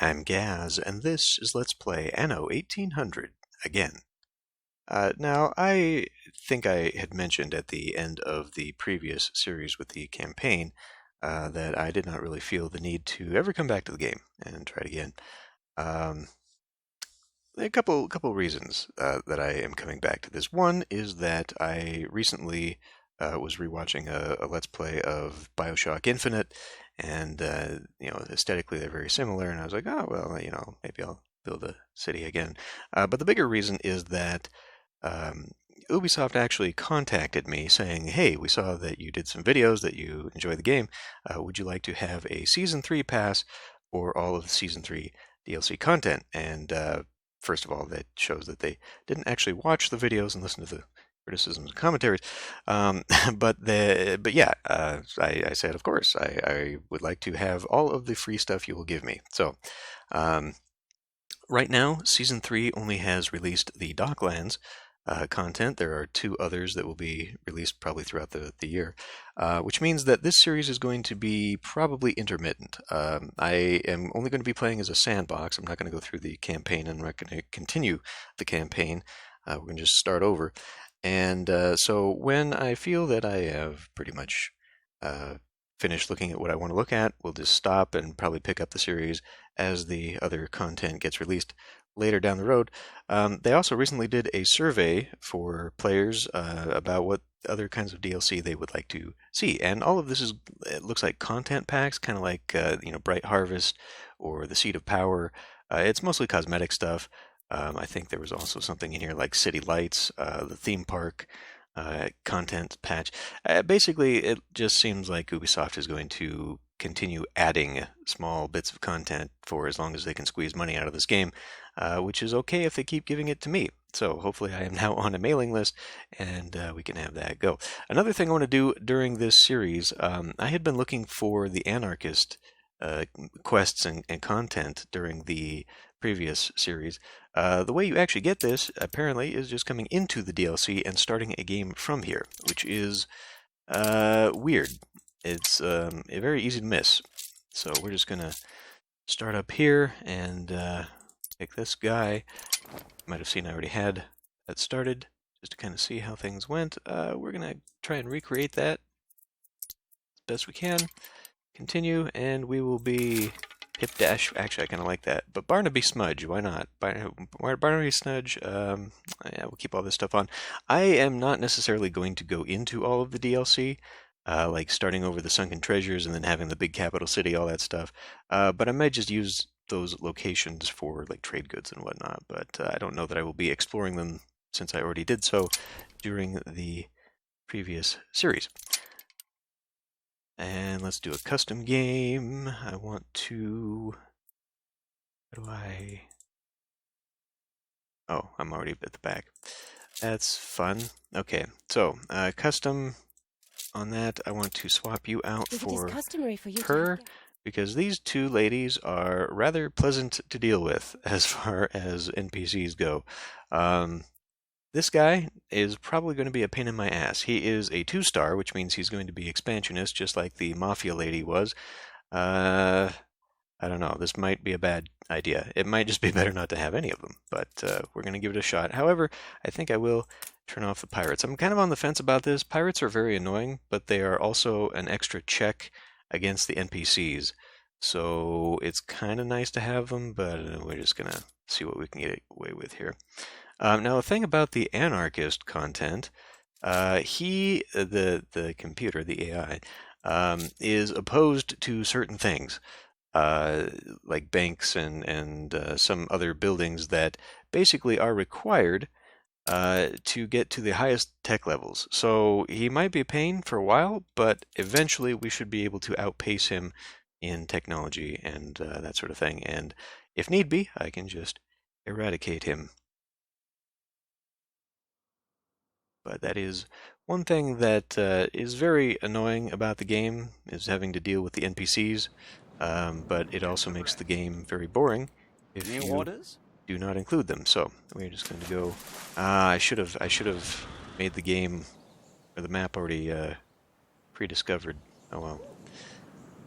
I'm Gaz, and this is Let's Play Anno 1800 again. Now, I think I had mentioned at the end of the previous series with the campaign that I did not really feel the need to ever come back to the game and try it again. Um, a couple reasons that I am coming back to this. One is that I recently was rewatching a Let's Play of BioShock Infinite, and aesthetically they're very similar. And I was like, oh well, maybe I'll build a city again. But the bigger reason is that um, Ubisoft actually contacted me saying, hey, we saw that you did some videos, that you enjoy the game. Would you like to have a Season 3 pass or all of the Season 3 DLC content? And first of all, that shows that they didn't actually watch the videos and listen to the criticisms and commentaries. Um, but yeah, I said, of course, I would like to have all of the free stuff you will give me. So um, right now, Season 3 only has released the Docklands content. There are two others that will be released probably throughout the year, which means that this series is going to be probably intermittent. I am only going to be playing as a sandbox. I'm not going to go through the campaign, and I'm not going to continue the campaign. We're going to just start over. And so when I feel that I have pretty much finished looking at what I want to look at, we'll just stop and probably pick up the series as the other content gets released later down the road. They also recently did a survey for players about what other kinds of DLC they would like to see, and all of this it looks like content packs, kind of like Bright Harvest or the Seed of Power. It's mostly cosmetic stuff. I think there was also something in here like City Lights, the theme park content patch. Basically, it just seems like Ubisoft is going to continue adding small bits of content for as long as they can squeeze money out of this game, which is okay if they keep giving it to me. So hopefully I am now on a mailing list, and we can have that go. Another thing I want to do during this series, I had been looking for the Anarchist quests and content during the previous series. The way you actually get this, apparently, is just coming into the DLC and starting a game from here, which is weird. It's very easy to miss. So we're just going to start up here and pick this guy. You might have seen I already had that started, just to kind of see how things went. We're going to try and recreate that as best we can. Continue, and we will be Hip Dash. Actually, I kind of like that. But Barnaby Smudge, why not? Barnaby Smudge, yeah, we'll keep all this stuff on. I am not necessarily going to go into all of the DLC, like starting over the Sunken Treasures and then having the big capital city, all that stuff. But I might just use those locations for like trade goods and whatnot. But I don't know that I will be exploring them since I already did so during the previous series. And let's do a custom game. I want to... How do I... Oh, I'm already at the back. That's fun. Okay, so custom on that. I want to swap you out for her, because these two ladies are rather pleasant to deal with as far as NPCs go. This guy is probably going to be a pain in my ass. He is a 2-star, which means he's going to be expansionist, just like the Mafia lady was. I don't know. This might be a bad idea. It might just be better not to have any of them, but we're going to give it a shot. However, I think I will turn off the pirates. I'm kind of on the fence about this. Pirates are very annoying, but they are also an extra check against the NPCs. So it's kind of nice to have them, but we're just going to see what we can get away with here. Now, the thing about the anarchist content, the computer, the AI, is opposed to certain things, like banks and some other buildings that basically are required to get to the highest tech levels. So he might be a pain for a while, but eventually we should be able to outpace him in technology and that sort of thing. And if need be, I can just eradicate him. But that is one thing that is very annoying about the game, is having to deal with the NPCs, but it also makes the game very boring if you do not include them. So we're just going to go... I should have made the game, or the map already pre-discovered. Oh well.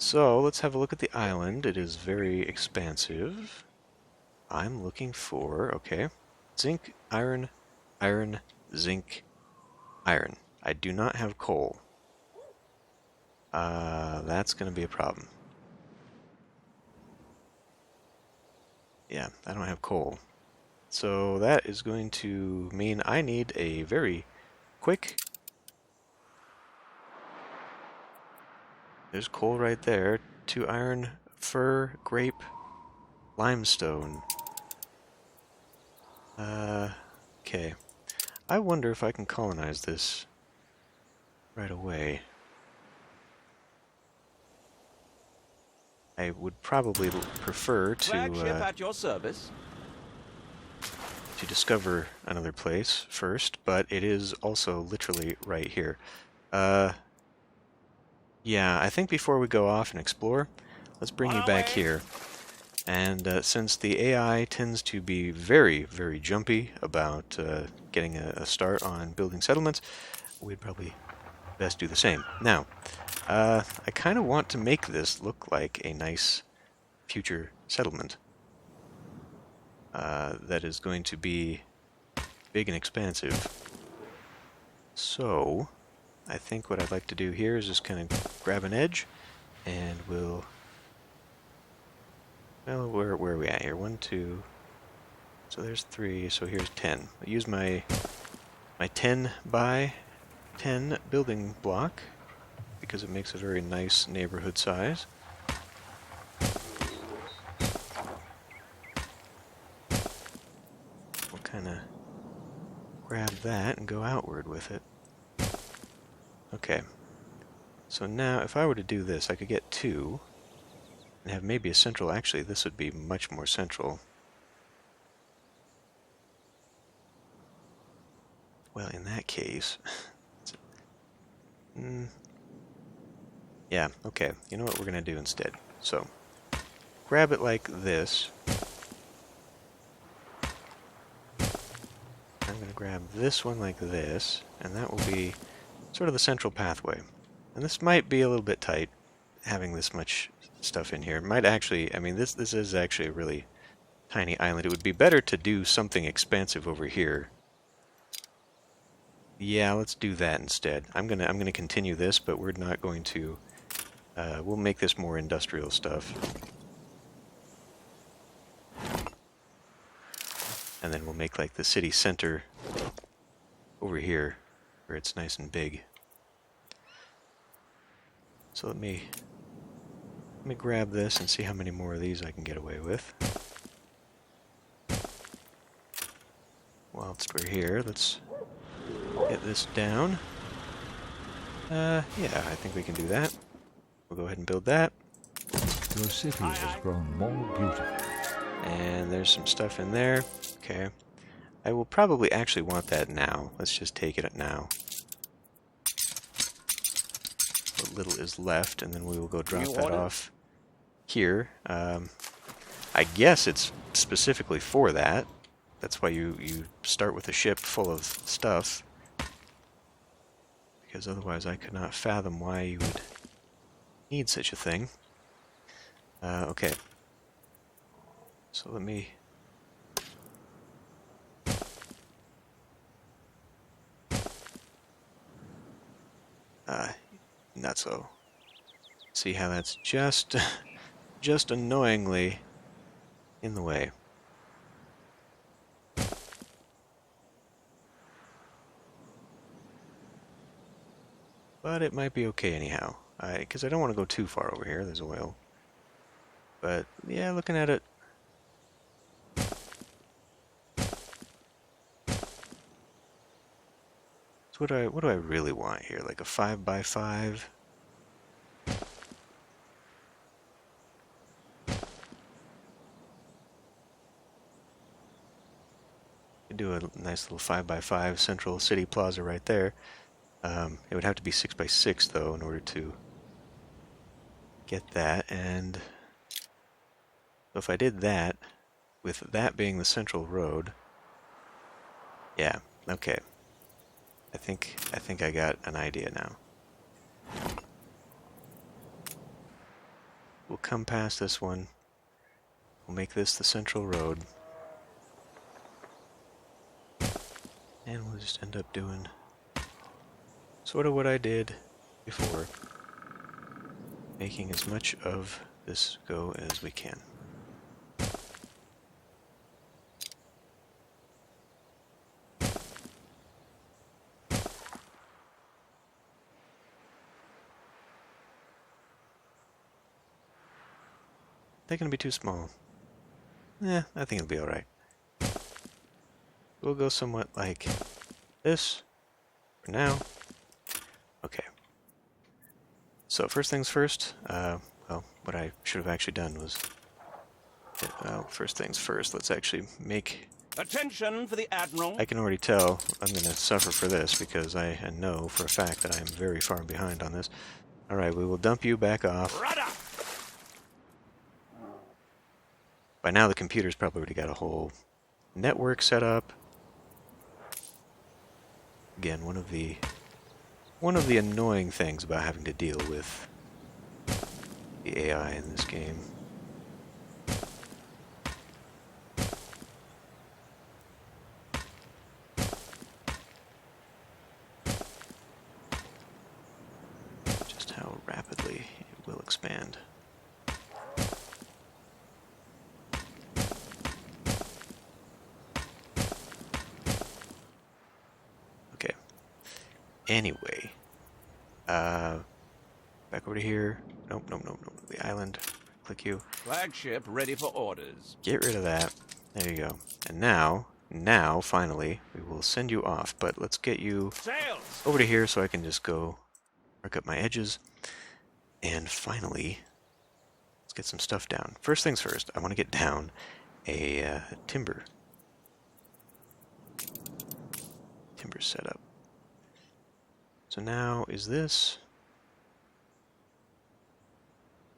So let's have a look at the island. It is very expansive. I'm looking for, okay, zinc, iron, iron, zinc, iron. I do not have coal. That's going to be a problem. Yeah, I don't have coal. So that is going to mean I need a very quick... There's coal right there. 2 iron, fir, grape, limestone. Okay. I wonder if I can colonize this right away. I would probably prefer at your service. To discover another place first, but it is also literally right here. Yeah, I think before we go off and explore, let's bring you back here. And since the AI tends to be very, very jumpy about getting a start on building settlements, we'd probably best do the same. Now, I kind of want to make this look like a nice future settlement that is going to be big and expansive. So, I think what I'd like to do here is just kind of grab an edge, and we'll... Well, where are we at here? 1, 2... So there's 3, so here's 10. I'll use my 10 by 10 building block, because it makes a very nice neighborhood size. We'll kind of grab that and go outward with it. Okay. So now, if I were to do this, I could get 2, and have maybe a central... Actually, this would be much more central. Well, in that case... Yeah, okay. You know what we're going to do instead? So, grab it like this. I'm going to grab this one like this, and that will be sort of the central pathway. And this might be a little bit tight, having this much stuff in here. It might actually... I mean, this is actually a really tiny island. It would be better to do something expansive over here. Yeah, let's do that instead. I'm gonna continue this, but we're not going to... we'll make this more industrial stuff. And then we'll make like the city center over here, where it's nice and big. So let me grab this and see how many more of these I can get away with. Whilst we're here, let's get this down. Yeah, I think we can do that. We'll go ahead and build that. Your city has grown more beautiful. And there's some stuff in there. Okay. I will probably actually want that now. Let's just take it now. What little is left, and then we will go drop that off here. I guess it's specifically for that. That's why you start with a ship full of stuff. Because otherwise I could not fathom why you would need such a thing. Okay. So let me... not so. See how that's just annoyingly in the way. But it might be okay anyhow, because I don't want to go too far over here. There's oil. But yeah, looking at it, so what do I really want here? Like a 5x5? Do a nice little 5x5 central city plaza right there. It would have to be 6x6 though in order to get that, and if I did that, with that being the central road, yeah, okay. I think I got an idea now. we'll come past this one. We'll make this the central road. And we'll just end up doing sort of what I did before. Making as much of this go as we can. They're going to be too small. I think it'll be alright. We'll go somewhat like this for now. Okay. So first things first, well, what I should have actually done was, first things first, let's actually make... Attention for the Admiral. I can already tell I'm going to suffer for this because I know for a fact that I am very far behind on this. Alright, we will dump you back off. Rudder. By now the computer's probably already got a whole network set up. Again, one of the annoying things about having to deal with the AI in this game. Just how rapidly it will expand. Anyway, back over to here. Nope. The island. Click you. Flagship ready for orders. Get rid of that. There you go. And now, finally, we will send you off. But let's get you Sails. over to here so I can just go mark up my edges. And finally, let's get some stuff down. First things first, I want to get down a timber setup. So now, is this...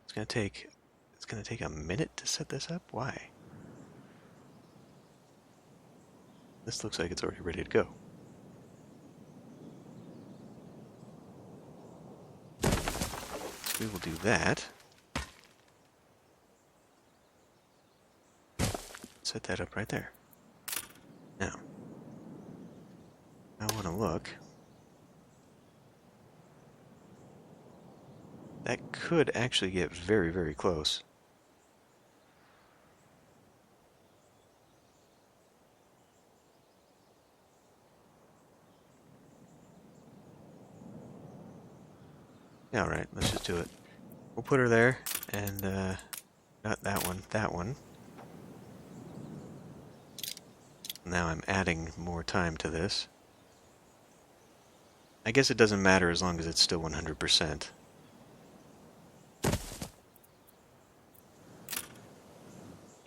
It's gonna take a minute to set this up? Why? This looks like it's already ready to go. So we will do that. Set that up right there. Now, I want to look. That could actually get very, very close. Yeah, alright, let's just do it. We'll put her there, and, not that one, that one. Now I'm adding more time to this. I guess it doesn't matter as long as it's still 100%.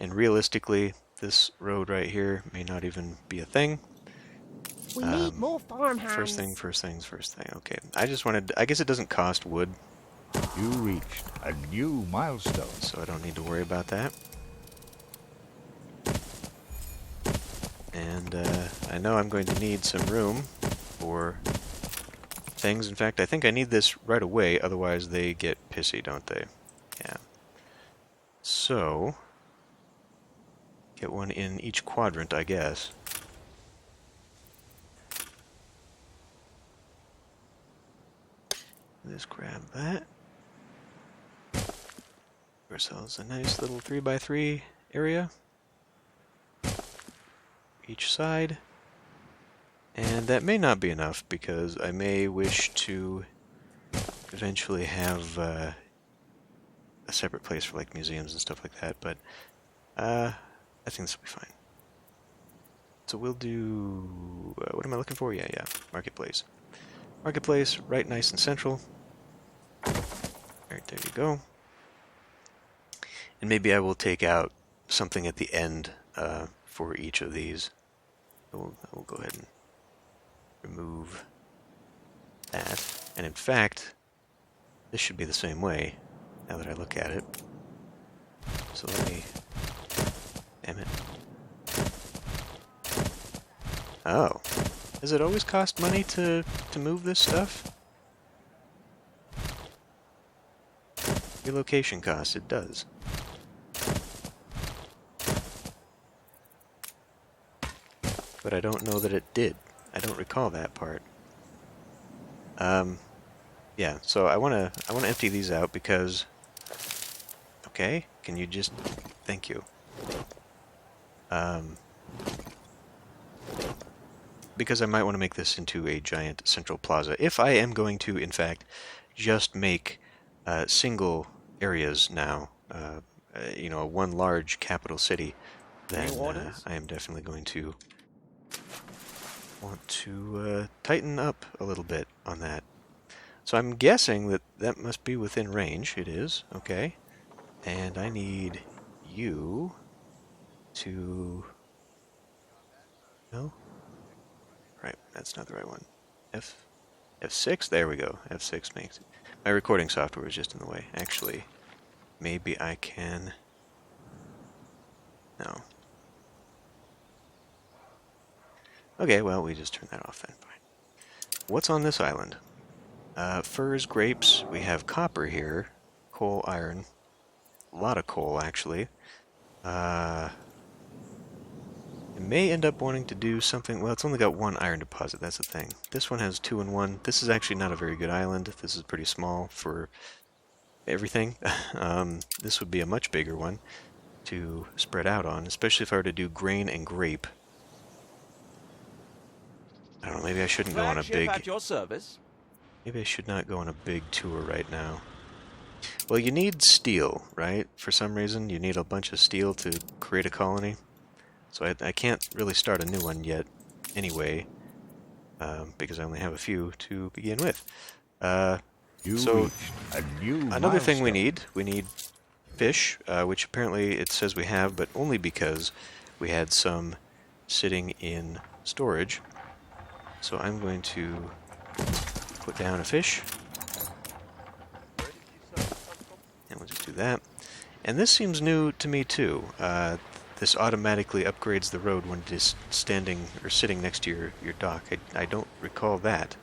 And realistically, this road right here may not even be a thing. We need more farmhands. First thing. Okay, I guess it doesn't cost wood. You reached a new milestone. So I don't need to worry about that. And I know I'm going to need some room for things. In fact, I think I need this right away, otherwise they get pissy, don't they? Yeah. So... get one in each quadrant, I guess. Just grab that. Give ourselves a nice little 3x3 area. Each side. And that may not be enough, because I may wish to eventually have a separate place for like museums and stuff like that, but I think this will be fine. So we'll do... what am I looking for? Yeah. Marketplace. Marketplace, right nice and central. Alright, there you go. And maybe I will take out something at the end for each of these. We'll go ahead and remove that. And in fact, this should be the same way, now that I look at it. So let me... Damn it. Oh. Does it always cost money to move this stuff? Relocation costs, it does. But I don't know that it did. I don't recall that part. Yeah, so I wanna empty these out because okay, can you just thank you. Because I might want to make this into a giant central plaza. If I am going to, in fact, just make single areas now, you know, one large capital city, then I am definitely going to want to tighten up a little bit on that. So I'm guessing that that must be within range. It is, okay. And I need you to... No? Right, that's not the right one. F6? There we go. F6 makes it. My recording software was just in the way. Actually, maybe I can... No. Okay, well, we just turn that off then. Fine. What's on this island? Furs, grapes. We have copper here. Coal, iron. A lot of coal, actually. I may end up wanting to do something... Well, it's only got one iron deposit, that's the thing. This one has 2 and 1. This is actually not a very good island. This is pretty small for everything. This would be a much bigger one to spread out on, especially if I were to do grain and grape. I don't know, maybe I shouldn't go on a big... At your service. Maybe I should not go on a big tour right now. Well, you need steel, right? For some reason, you need a bunch of steel to create a colony. So I can't really start a new one yet, anyway, because I only have a few to begin with. So another thing we need fish, which apparently it says we have, but only because we had some sitting in storage. So I'm going to put down a fish, and we'll just do that. And this seems new to me too. This automatically upgrades the road when it is standing or sitting next to your dock. I don't recall that.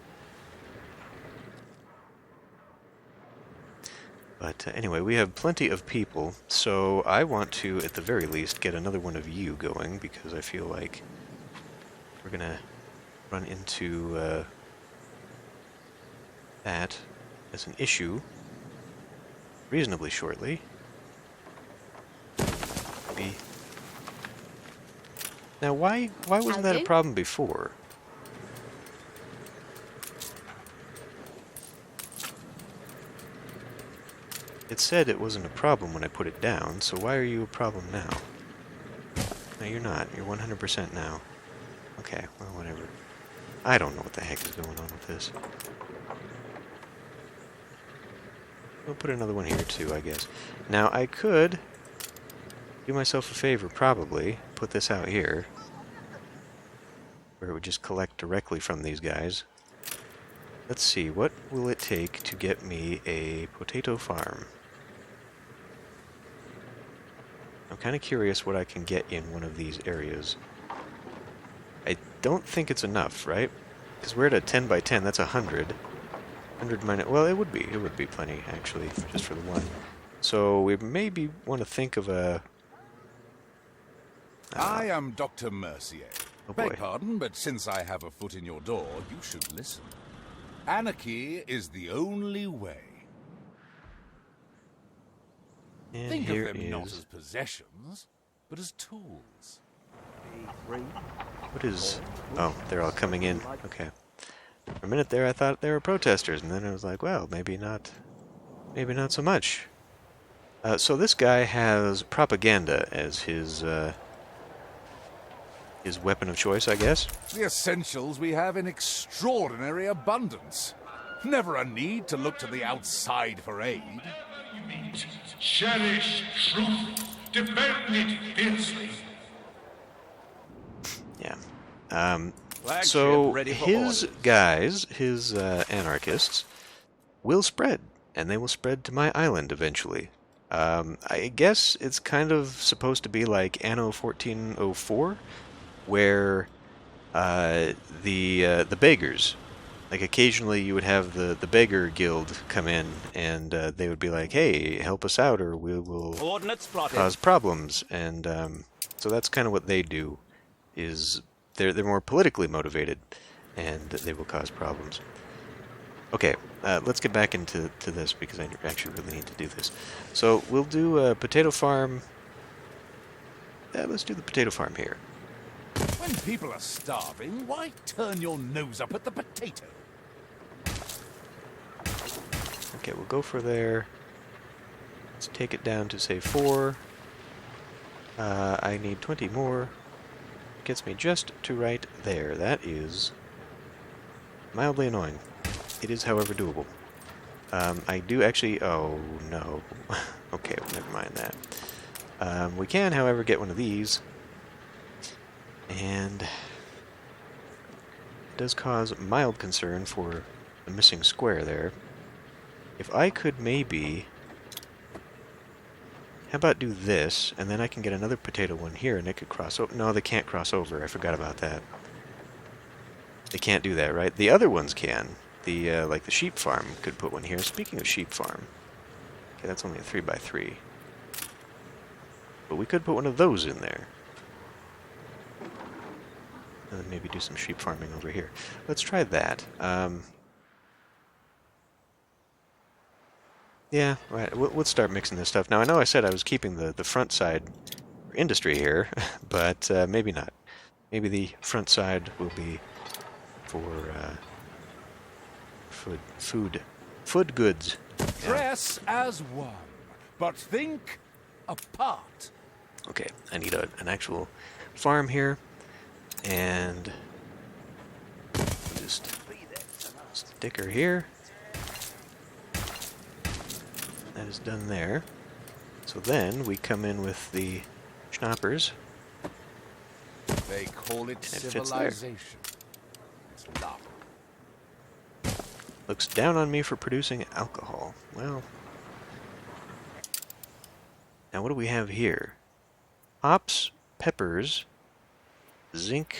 But anyway, we have plenty of people, so I want to, at the very least, get another one of you going, because I feel like we're going to run into that as an issue reasonably shortly. Maybe. Now, why wasn't that a problem before? It said it wasn't a problem when I put it down, so why are you a problem now? No, you're not. You're 100% now. Okay, well, whatever. I don't know what the heck is going on with this. We'll put another one here, too, I guess. Now, I could do myself a favor, probably, put this out here, where it would just collect directly from these guys. Let's see, what will it take to get me a potato farm? I'm kind of curious what I can get in one of these areas. I don't think it's enough, right? Because we're at a 10 by 10, that's 100. 100 minus... Well, it would be plenty, actually, just for the one. So we maybe want to think of a... I am Dr. Mercier. Oh boy. Beg pardon, but since I have a foot in your door, you should listen. Anarchy is the only way. And Think of here them not is... as possessions, but as tools. What is... Oh, they're all coming in. Okay. For a minute there, I thought they were protesters, and then I was like, well, maybe not so much. So this guy has propaganda as his weapon of choice, I guess. The essentials we have in extraordinary abundance. Never a need to look to the outside for aid. Cherish truth. Defend it fiercely. Yeah. Flagship So ready for his orders. guys, his anarchists, will spread, and they will spread to my island eventually. I guess it's kind of supposed to be like Anno 1404, where the beggars Like occasionally you would have the beggar guild come in, and they would be like, "Hey, help us out, or we will Coordinates plotted. cause problems." And so that's kind of what they do. Is they're more politically motivated, and they will cause problems. Okay, let's get back into this because I actually really need to do this. So we'll do a potato farm. Let's do the potato farm here. When people are starving, why turn your nose up at the potato? Okay, we'll go for there. Let's take it down to, say, 4. I need 20 more. Gets me just to right there. That is mildly annoying. It is, however, doable. I do actually... Oh, no. Okay, well, never mind that. We can, however, get one of these. And it does cause mild concern for the missing square there. If I could maybe... How about do this, and then I can get another potato one here, and it could cross over. No, they can't cross over. I forgot about that. They can't do that, right? The other ones can. The like the sheep farm could put one here. Speaking of sheep farm, okay, that's only a 3x3. But we could put one of those in there. And then maybe do some sheep farming over here. Let's try that. Yeah, right. We'll start mixing this stuff. Now, I know I said I was keeping the front side for industry here, but maybe not. Maybe the front side will be for food goods. Yeah. Dress as one, but think apart. Okay, I need an actual farm here, and just stick her here. That is done there. So then we come in with the schnappers. They call it And it fits there. civilization. It's love. Looks down on me for producing alcohol. Well, now what do we have here? Hops, peppers, zinc,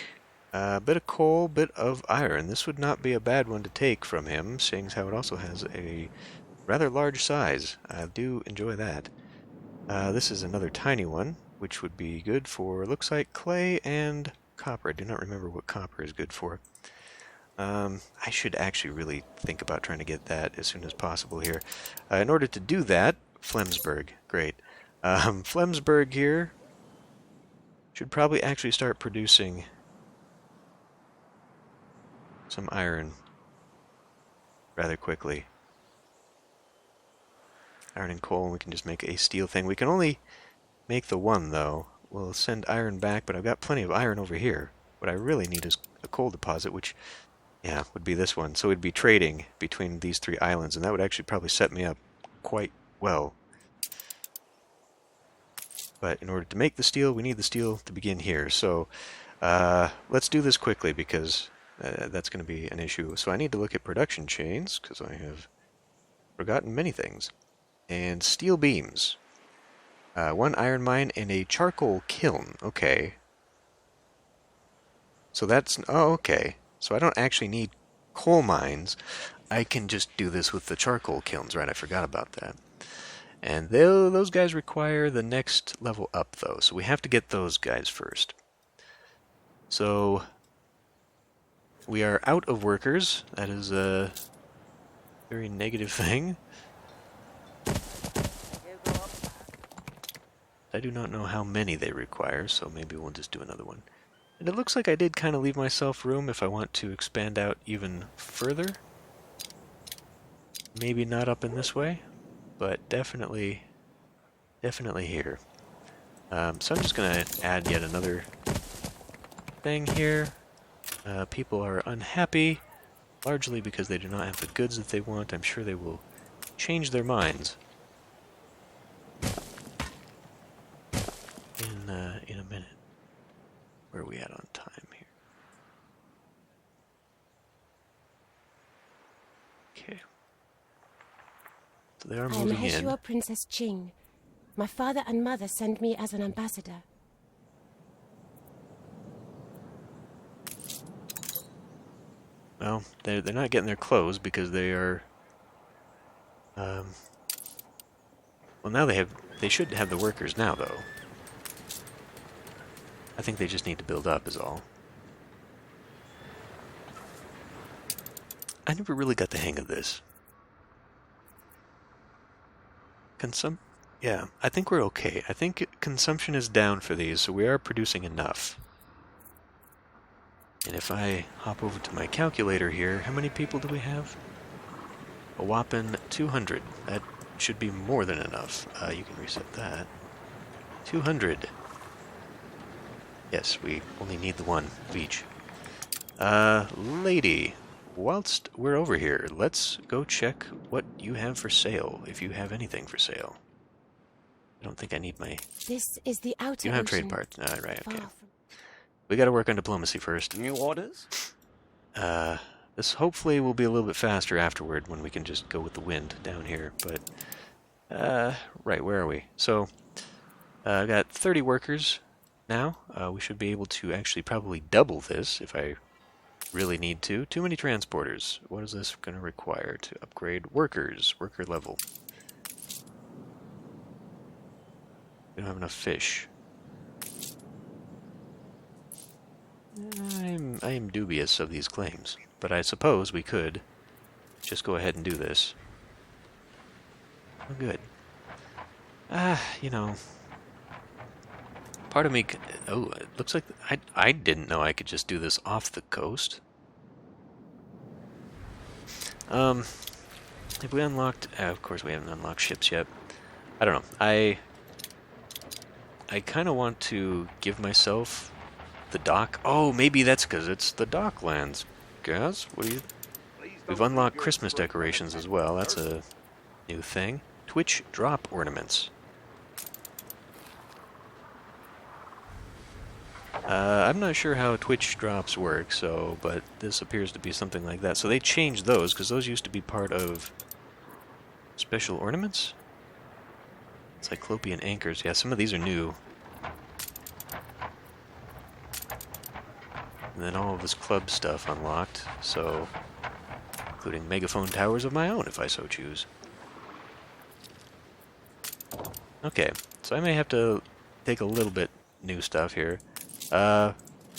a bit of coal, bit of iron. This would not be a bad one to take from him, seeing as how it also has a rather large size. I do enjoy that. This is another tiny one, which would be good for, looks like, clay and copper. I do not remember what copper is good for. I should actually really think about trying to get that as soon as possible here. In order to do that, Flemsburg, great. Flemsburg here should probably actually start producing some iron rather quickly. Iron and coal, and we can just make a steel thing. We can only make the one, though. We'll send iron back, but I've got plenty of iron over here. What I really need is a coal deposit, which, yeah, would be this one. So we'd be trading between these 3 islands, and that would actually probably set me up quite well. But in order to make the steel, we need the steel to begin here. So let's do this quickly, because that's going to be an issue. So I need to look at production chains, because I have forgotten many things. And steel beams. 1 iron mine and a charcoal kiln. Okay. So that's... Oh, okay. So I don't actually need coal mines. I can just do this with the charcoal kilns, right? I forgot about that. And those guys require the next level up, though. So we have to get those guys first. So we are out of workers. That is a very negative thing. I do not know how many they require, so maybe we'll just do another one. And it looks like I did kind of leave myself room if I want to expand out even further. Maybe not up in this way, but definitely here. So I'm just going to add yet another thing here. People are unhappy, largely because they do not have the goods that they want. I'm sure they will change their minds in a minute. Where are we at on time here? Okay. So they are I am moving in. Heshua Princess Ching. My father and mother sent me as an ambassador. well, they're not getting their clothes because they are. Well, now they should have the workers now, though. I think they just need to build up, is all. I never really got the hang of this. Yeah, I think we're okay. I think consumption is down for these, so we are producing enough. And if I hop over to my calculator here, how many people do we have? A whopping 200. That should be more than enough. You can reset that. 200. Yes, we only need the one of each. Lady, whilst we're over here, let's go check what you have for sale, if you have anything for sale. I don't think I need my... This is the outer You don't have trade parts. Right, okay. We gotta work on diplomacy first. New orders? This hopefully will be a little bit faster afterward when we can just go with the wind down here, but... right, where are we? So, I've got 30 workers now. We should be able to actually probably double this if I really need to. Too many transporters. What is this going to require to upgrade workers? Worker level. We don't have enough fish. I am dubious of these claims, but I suppose we could just go ahead and do this. Oh, good. You know, part of me... Oh, it looks like... I didn't know I could just do this off the coast. Have we unlocked... of course we haven't unlocked ships yet. I don't know. I kind of want to give myself the dock... Oh, maybe that's because it's the Docklands. Guys, what do you... We've unlocked Christmas decorations as well. That's a new thing. Twitch drop ornaments. I'm not sure how Twitch drops work, but this appears to be something like that. So they changed those, because those used to be part of special ornaments? Cyclopean anchors. Yeah, some of these are new. And then all of this club stuff unlocked, so... including megaphone towers of my own, if I so choose. Okay, so I may have to take a little bit new stuff here.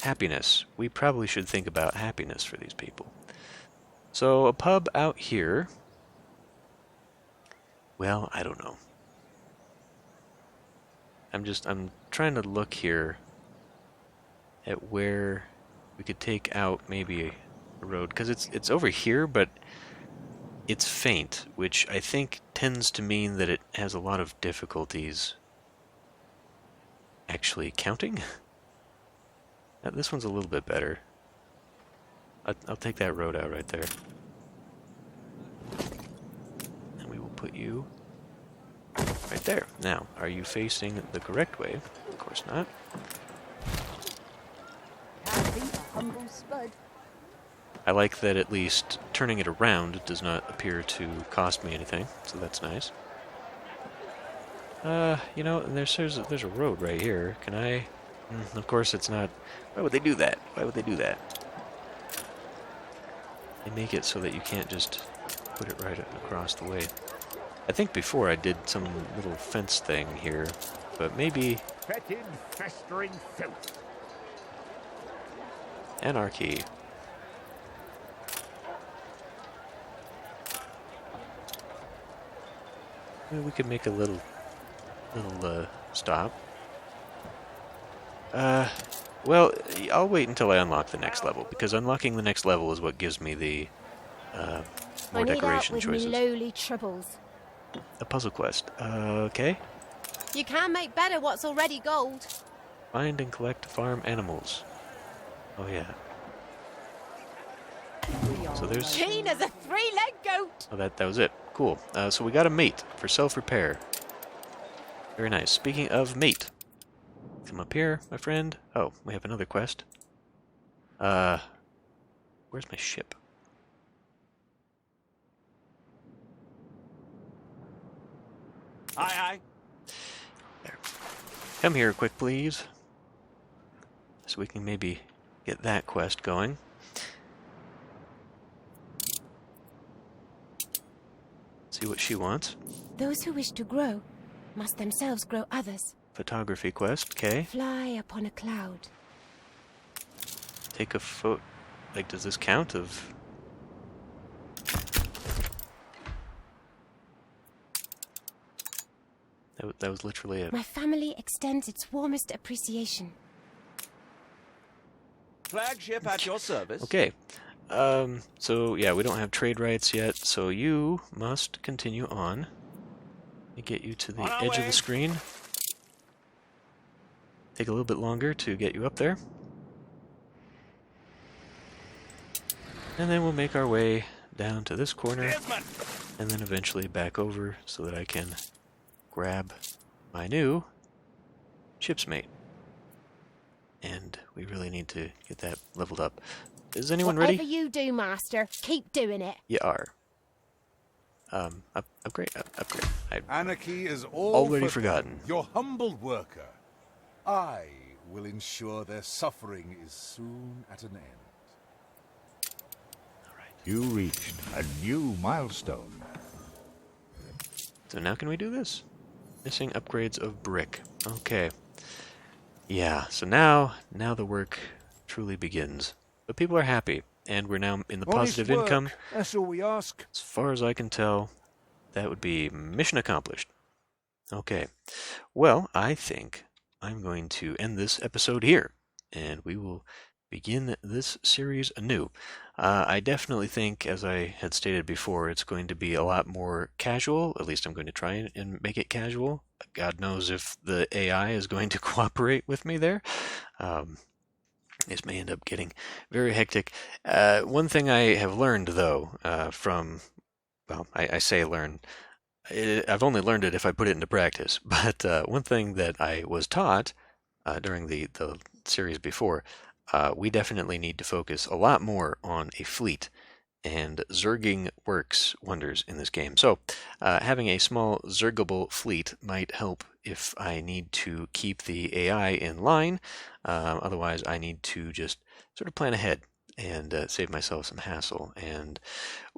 Happiness. We probably should think about happiness for these people. So, a pub out here. Well, I don't know. I'm trying to look here at where we could take out maybe a road, because it's over here, but it's faint, which I think tends to mean that it has a lot of difficulties actually counting. This one's a little bit better. I'll take that road out right there. And we will put you right there. Now, are you facing the correct way? Of course not. I like that at least turning it around does not appear to cost me anything, so that's nice. You know, there's a road right here. Can I... of course it's not... Why would they do that? Why would they do that? They make it so that you can't just put it right across the way. I think before I did some little fence thing here, but maybe... Fetid, festering filth. Anarchy. Maybe we could make a little stop. Well, I'll wait until I unlock the next level, because unlocking the next level is what gives me the more decoration choices. I need out with me lowly troubles. A puzzle quest. Okay. You can make better what's already gold. Find and collect farm animals. Oh yeah. So there's... Keen as a three-legged goat! Oh, that was it. Cool. So we got a mate for self-repair. Very nice. Speaking of mate, come up here, my friend. Oh, we have another quest. Where's my ship? Aye, aye. There. Come here quick, please. So we can maybe get that quest going. See what she wants. Those who wish to grow must themselves grow others. Photography quest, okay. Fly upon a cloud. Take a photo. Like, does this count of... That was literally it. My family extends its warmest appreciation. Flagship at your service. Okay. So, yeah, we don't have trade rights yet, so you must continue on. Let me get you to the On our edge of way. the screen. Take a little bit longer to get you up there. And then we'll make our way down to this corner, Desmond. and then eventually back over so that I can grab my new ship's mate. And we really need to get that leveled up. Is anyone Whatever ready? you do, Master, keep doing it. You are. Upgrade. I Anarchy is all already for forgotten. them, your humble worker. I will ensure their suffering is soon at an end. You reached a new milestone. So now can we do this? Missing upgrades of brick. Okay. Yeah, so now the work truly begins. But people are happy, and we're now in the positive Honest work, income. that's all we ask. As far as I can tell, that would be mission accomplished. Okay. Well, I think I'm going to end this episode here, and we will begin this series anew. I definitely think, as I had stated before, it's going to be a lot more casual. At least I'm going to try and make it casual. God knows if the AI is going to cooperate with me there. This may end up getting very hectic. One thing I have learned, though, I say learn. I've only learned it if I put it into practice. But one thing that I was taught during the series before, we definitely need to focus a lot more on a fleet, and zerging works wonders in this game. So having a small zergable fleet might help if I need to keep the AI in line. Otherwise, I need to just sort of plan ahead and save myself some hassle. And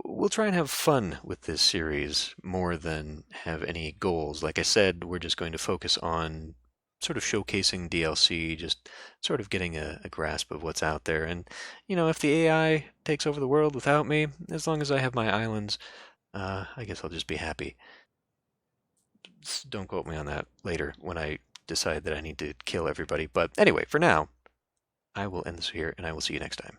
we'll try and have fun with this series more than have any goals. Like I said, we're just going to focus on sort of showcasing DLC, just sort of getting a grasp of what's out there. And, if the AI takes over the world without me, as long as I have my islands, I guess I'll just be happy. Don't quote me on that later when I decide that I need to kill everybody. But anyway, for now, I will end this here, and I will see you next time.